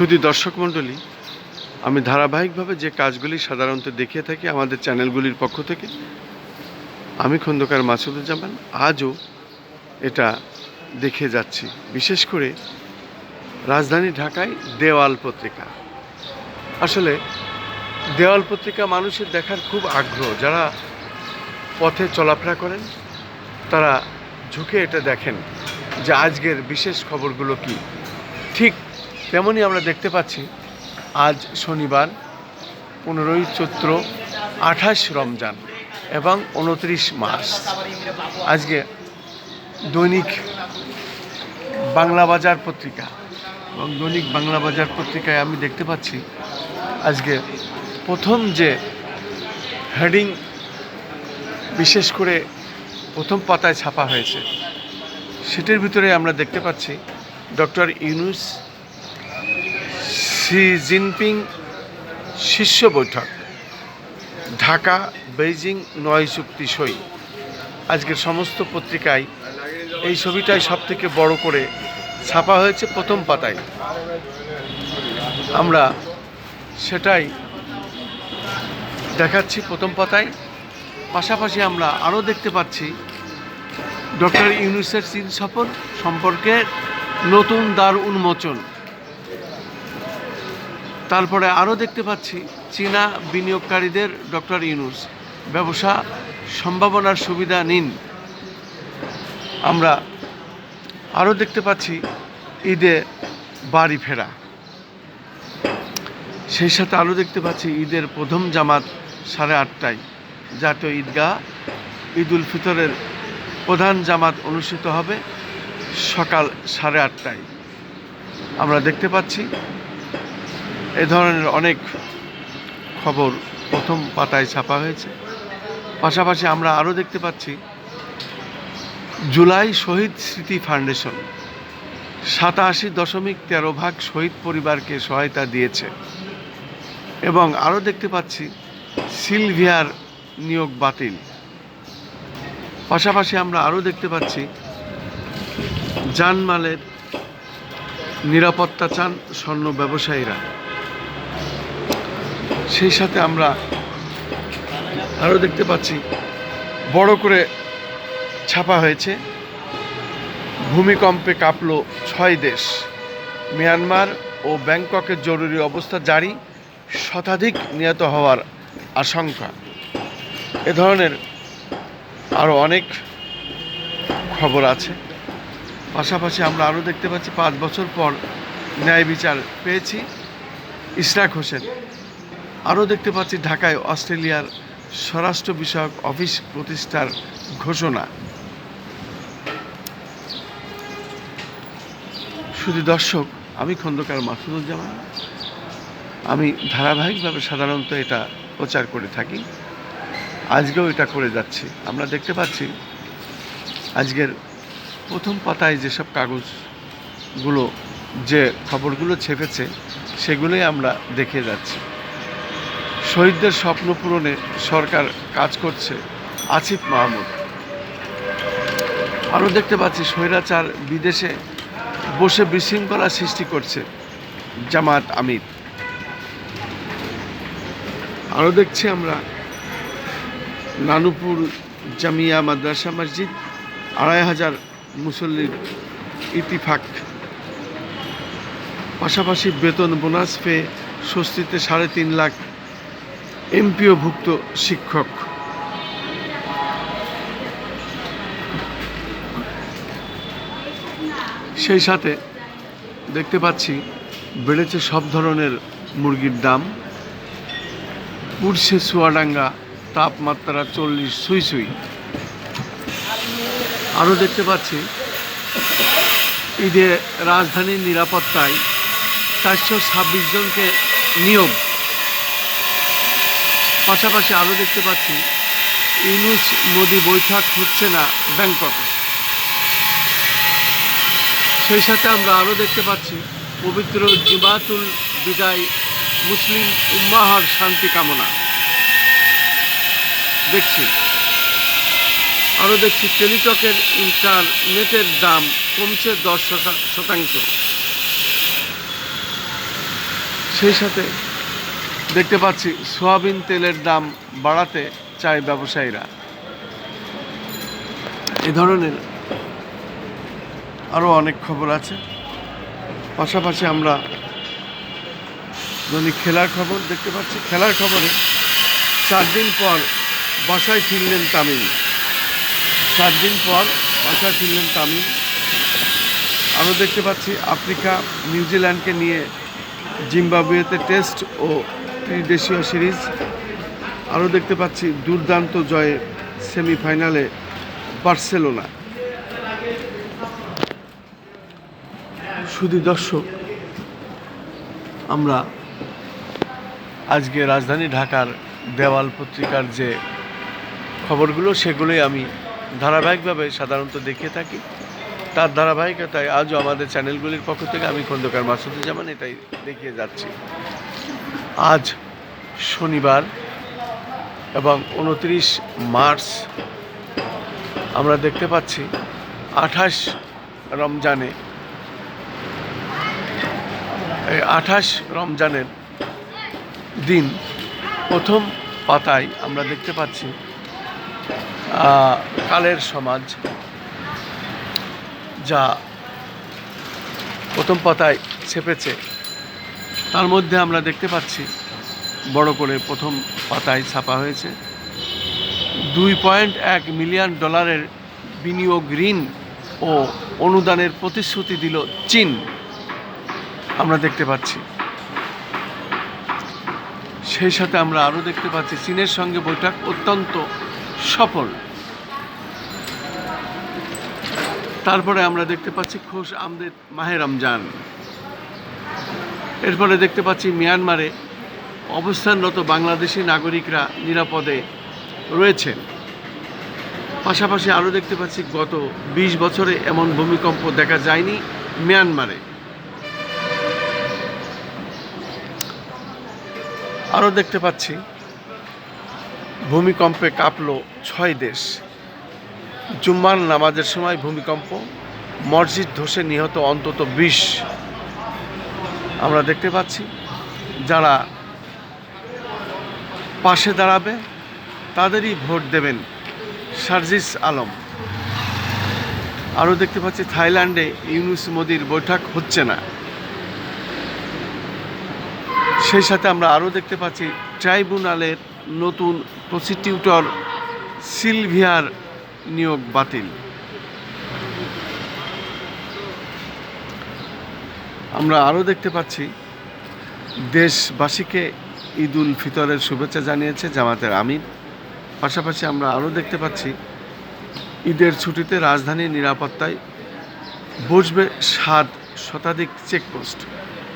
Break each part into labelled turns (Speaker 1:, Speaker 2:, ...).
Speaker 1: শুধু দর্শক মণ্ডলী, আমি ধারাবাহিকভাবে যে কাজগুলি সাধারণত দেখিয়ে থাকি আমাদের চ্যানেলগুলির পক্ষ থেকে, আমি খন্দকার মাসুদুজ্জামান আজও এটা দেখে যাচ্ছি। বিশেষ করে রাজধানী ঢাকায় দেওয়াল পত্রিকা। আসলে দেওয়াল পত্রিকা মানুষের দেখার খুব আগ্রহ। যারা পথে চলাফেরা করেন তারা ঝুঁকে এটা দেখেন যে আজকের বিশেষ খবরগুলো কি। ঠিক তেমনই আমরা দেখতে পাচ্ছি আজ শনিবার 15ই চৈত্র, 28 রমজান এবং 29 মার্চ। আজকে দৈনিক বাংলা বাজার পত্রিকা এবং দৈনিক বাংলা বাজার পত্রিকায় আমি দেখতে পাচ্ছি আজকে প্রথম যে হেডিং বিশেষ করে প্রথম পাতায় ছাপা হয়েছে সেটির ভিতরে আমরা দেখতে পাচ্ছি ডক্টর ইউনূস শি জিনপিং শীর্ষ বৈঠক, ঢাকা বেইজিং 9 চুক্তি সই। আজকের সমস্ত পত্রিকায় এই ছবিটাই সব থেকে বড় করে ছাপা হয়েছে প্রথম পাতায়। আমরা সেটাই দেখাচ্ছি প্রথম পাতায়। পাশাপাশি আমরা আরও দেখতে পাচ্ছি ডক্টর ইউনূসের চীন সফর সম্পর্কে নতুন দ্বার উন্মোচন। তারপরে আরও দেখতে পাচ্ছি চীনা বিনিয়োগকারীদের ডক্টর ইউনূস ব্যবসা সম্ভাবনার সুবিধা নিন। আমরা আরও দেখতে পাচ্ছি ঈদে বাড়ি ফেরা। সেই সাথে আরও দেখতে পাচ্ছি ঈদের প্রথম জামাত 8:30টায় জাতীয় ঈদগাহ। ঈদ উল ফিতরের প্রধান জামাত অনুষ্ঠিত হবে সকাল 8:30টায়। আমরা দেখতে পাচ্ছি এ ধরনের অনেক খবর প্রথম পাতায় ছাপা হয়েছে। পাশাপাশি আমরা আরও দেখতে পাচ্ছি জুলাই শহীদ স্মৃতি ফাউন্ডেশন 87.13 শহীদ পরিবারকে সহায়তা দিয়েছে। এবং আরও দেখতে পাচ্ছি সিলভিয়ার নিয়োগ বাতিল। পাশাপাশি আমরা আরও দেখতে পাচ্ছি জানমালের নিরাপত্তা চান স্বর্ণ ব্যবসায়ীরা। সেই সাথে আমরা আরও দেখতে পাচ্ছি বড় করে ছাপা হয়েছে ভূমিকম্পে কাঁপল 6 দেশ, মিয়ানমার ও ব্যাংককে জরুরি অবস্থা জারি, শতাধিক নিহত হওয়ার আশঙ্কা। এ ধরনের আরও অনেক খবর আছে। পাশাপাশি আমরা আরও দেখতে পাচ্ছি 5 বছর পর ন্যায় বিচার পেয়েছি ইশরাক হোসেন। আরও দেখতে পাচ্ছি ঢাকায় অস্ট্রেলিয়ার স্বরাষ্ট্র বিষয়ক অফিস প্রতিষ্ঠার ঘোষণা। শুধু দর্শক, আমি খন্দকার মাসুদুজ্জামান, আমি ধারাবাহিকভাবে সাধারণত এটা প্রচার করে থাকি, আজকেও এটা করে যাচ্ছি। আমরা দেখতে পাচ্ছি আজকের প্রথম পাতায় যেসব কাগজগুলো যে খবরগুলো ছেপেছে সেগুলোই আমরা দেখে যাচ্ছি। শহীদদের স্বপ্ন পূরণে সরকার কাজ করছে আসিফ মাহমুদ। আরও দেখতে পাচ্ছি স্বৈরাচার বিদেশে বসে বিশৃঙ্খলা সৃষ্টি করছে জামাত আমির। আরও দেখছি আমরা নানুপুর জামিয়া মাদ্রাসা মসজিদ 2,500 মুসল্লির ইতিফাক। পাশাপাশি বেতন বোনাস পেয়ে স্বস্তিতে 3.5 লাখ এমপিওভুক্ত শিক্ষক। সেই সাথে দেখতে পাচ্ছি বেড়েছে সব ধরনের মুরগির দাম, উড়ছে চুয়াডাঙ্গা তাপমাত্রা 40 ছুঁই ছুঁই। আরও দেখতে পাচ্ছি ঈদে রাজধানীর নিরাপত্তায় 426 জনকে নিয়োগ। পাশাপাশি আরও দেখতে পাচ্ছি ইউনূস মোদি বৈঠক হচ্ছে না ব্যাংককে। সেই সাথে আমরা আরও দেখতে পাচ্ছি পবিত্র জুমাতুল বিদায়, মুসলিম উম্মাহর শান্তি কামনা দেখছি। আরও দেখছি টেলিটকের ইন্টারনেটের দাম কমছে 10%। সেই সাথে দেখতে পাচ্ছি সয়াবিন তেলের দাম বাড়াতে চায় ব্যবসায়ীরা। এ ধরনের আরও অনেক খবর আছে। পাশাপাশি আমরা যদি খেলার খবর দেখতে পাচ্ছি, খেলার খবরে 4 দিন পর বাসায় ফিরলেন তামিম। 4 দিন পর বাসায় ফিরলেন তামিম। আরও দেখতে পাচ্ছি আফ্রিকা নিউজিল্যান্ডকে নিয়ে জিম্বাবুয়েতে টেস্ট ও ত্রিদেশীয় সিরিজ। আরও দেখতে পাচ্ছি দুর্দান্ত জয়ে সেমিফাইনালে বার্সেলোনা। শুধু দর্শক, আমরা আজকে রাজধানী ঢাকার দেওয়াল পত্রিকার যে খবরগুলো সেগুলোই আমি ধারাবাহিকভাবে সাধারণত দেখে থাকি। তার ধারাবাহিকতায় আজও আমাদের চ্যানেলগুলির পক্ষ থেকে আমি খন্দকার মাসুদুজ্জামান এটাই দেখিয়ে যাচ্ছি। আজ শনিবার এবং 29 মার্চ আমরা দেখতে পাচ্ছি 28 রমজানে, এই 28 রমজানের দিন প্রথম পাতায় আমরা দেখতে পাচ্ছি কালের সমাজ, যা প্রথম পাতায় ছেপেছে। তার মধ্যে আমরা দেখতে পাচ্ছি বড় করে প্রথম পাতায় ছাপা হয়েছে 2.1 মিলিয়ন ডলারের বিনিয়োগ ঋণ ও অনুদানের প্রতিশ্রুতি দিল চীন। আমরা দেখতে পাচ্ছি সেই সাথে আমরা আরও দেখতে পাচ্ছি চীনের সঙ্গে বৈঠক অত্যন্ত সফল। তারপরে আমরা দেখতে পাচ্ছি খুশ আমদের মাহে রমজান। এরপরে দেখতে পাচ্ছি মিয়ানমারে অবস্থানরত বাংলাদেশি নাগরিকরা নিরাপদে রয়েছেন। পাশাপাশি আরও দেখতে পাচ্ছি গত 20 বছরে এমন ভূমিকম্প দেখা যায়নি মিয়ানমারে। আরও দেখতে পাচ্ছি ভূমিকম্পে কাঁপল 6 দেশ। জুম্মার নামাজের সময় ভূমিকম্প, মসজিদ ধসে নিহত অন্তত 20। আমরা দেখতে পাচ্ছি যারা পাশে দাঁড়াবে তাদেরই ভোট দেবেন সার্জিস আলম। আরও দেখতে পাচ্ছি থাইল্যান্ডে ইউনুস মোদির বৈঠক হচ্ছে না। সেই সাথে আমরা আরও দেখতে পাচ্ছি ট্রাইব্যুনালের নতুন প্রসিকিউটর সিলভিয়ার নিয়োগ বাতিল। আমরা আরও দেখতে পাচ্ছি দেশবাসীকে ঈদ উল ফিতরের শুভেচ্ছা জানিয়েছে জামাতের আমির। পাশাপাশি আমরা আরও দেখতে পাচ্ছি ঈদের ছুটিতে রাজধানীর নিরাপত্তায় বসবে 7 শতাধিক চেকপোস্ট।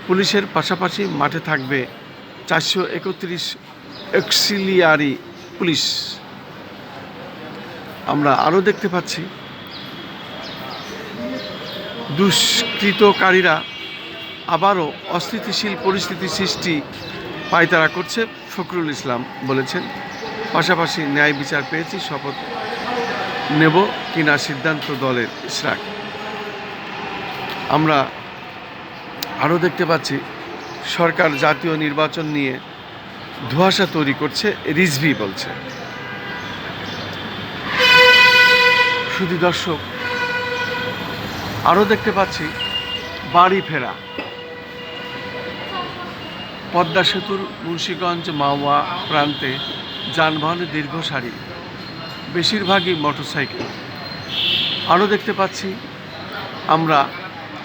Speaker 1: পুলিশের পাশাপাশি মাঠে থাকবে 431 অক্সিলিয়ারি পুলিশ। আমরা আরও দেখতে পাচ্ছি দুষ্কৃতকারীরা আবারও অস্থিতিশীল পরিস্থিতি সৃষ্টি পায়তারা করছে, ফখরুল ইসলাম বলেছেন। পাশাপাশি ন্যায় বিচার পেয়েছি, শপথ নেব কিনা সিদ্ধান্ত দলের ইশরাক। আমরা আরও দেখতে পাচ্ছি সরকার জাতীয় নির্বাচন নিয়ে ধোঁয়াশা তৈরি করছে, রিজভি বলছে। শুধু দর্শক, আরও দেখতে পাচ্ছি বাড়ি ফেরা। পদ্মা সেতুর মুন্সিগঞ্জ মাওয়া প্রান্তে যানবাহনের দীর্ঘ সারি, বেশিরভাগই মোটরসাইকেল। আরও দেখতে পাচ্ছি আমরা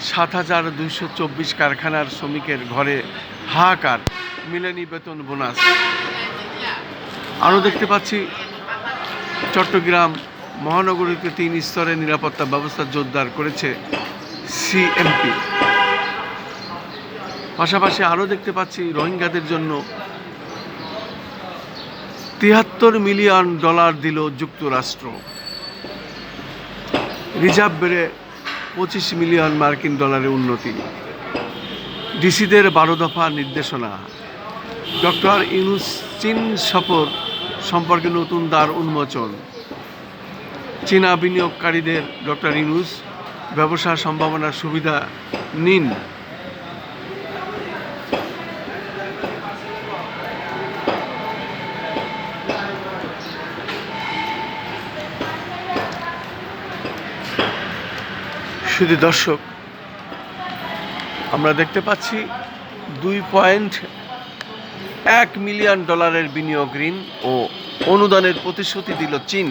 Speaker 1: 7,224 কারখানার শ্রমিকের ঘরে হাহাকার, মিলেনি বেতন বোনাস। আরও দেখতে পাচ্ছি চট্টগ্রাম মহানগরীতে 3 স্তরের নিরাপত্তা ব্যবস্থা জোরদার করেছে সিএমপি। পাশাপাশি আরও দেখতে পাচ্ছি রোহিঙ্গাদের জন্য 73 মিলিয়ন ডলার দিল যুক্তরাষ্ট্র। রিজার্ভ বেড়ে 25 মিলিয়ন মার্কিন ডলারের উন্নতি। ডিসিদের 12 দফা নির্দেশনা। ডক্টর ইউনুস চীন সফর সম্পর্কে নতুন দ্বার উন্মোচন। চীনা বিনিয়োগকারীদের ডক্টর ইউনুস ব্যবসার সম্ভাবনার সুবিধা নিন। শুধু দর্শক, আমরা দেখতে পাচ্ছি 2.1 মিলিয়ন ডলারের বিনিয়োগ ঋণ ও অনুদানের প্রতিশ্রুতি দিল চীন।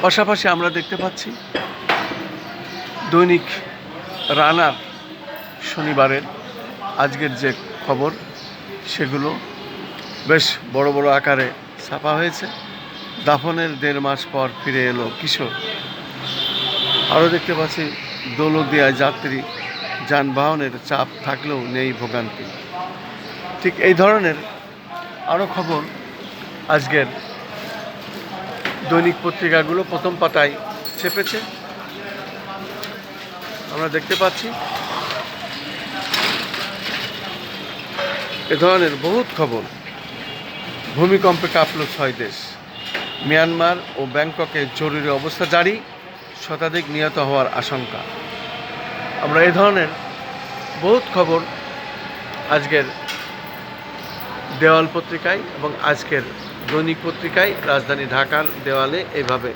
Speaker 1: পাশাপাশি আমরা দেখতে পাচ্ছি দৈনিক রানার শনিবারের আজকের যে খবর সেগুলো বেশ বড় বড় আকারে ছাপা হয়েছে। দাফনের 1.5 মাস পর ফিরে এলো কিশোর। আরও দেখতে পাচ্ছি দৌলতদিয়ায় যাত্রী যানবাহনের চাপ থাকলেও নেই ভোগান্তি। ঠিক এই ধরনের আরও খবর আজকের দৈনিক পত্রিকাগুলো প্রথম পাতায় ছেপেছে। আমরা দেখতে পাচ্ছি এ ধরনের বহুত খবর। ভূমিকম্পে কাঁপল 6 দেশ। মিয়ানমার ও ব্যাংককে জরুরি অবস্থা জারি, শতাধিক নিহত হওয়ার আশঙ্কা। আমরা এ ধরনের বহুত খবর আজকের দেওয়াল পত্রিকায় এবং আজকের দৈনিক পত্রিকায় রাজধানী ঢাকার দেওয়ালে এইভাবে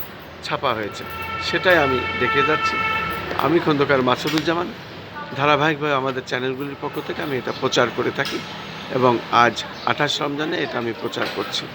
Speaker 1: ছাপা হয়েছে, সেটাই আমি দেখে যাচ্ছি। আমি খন্দকার মাসুদুজ্জামান। ধারাবাহিকভাবে আমাদের চ্যানেলগুলির পক্ষ থেকে আমি এটা প্রচার করে থাকি এবং আজ 28 রমজানে এটা আমি প্রচার করছি।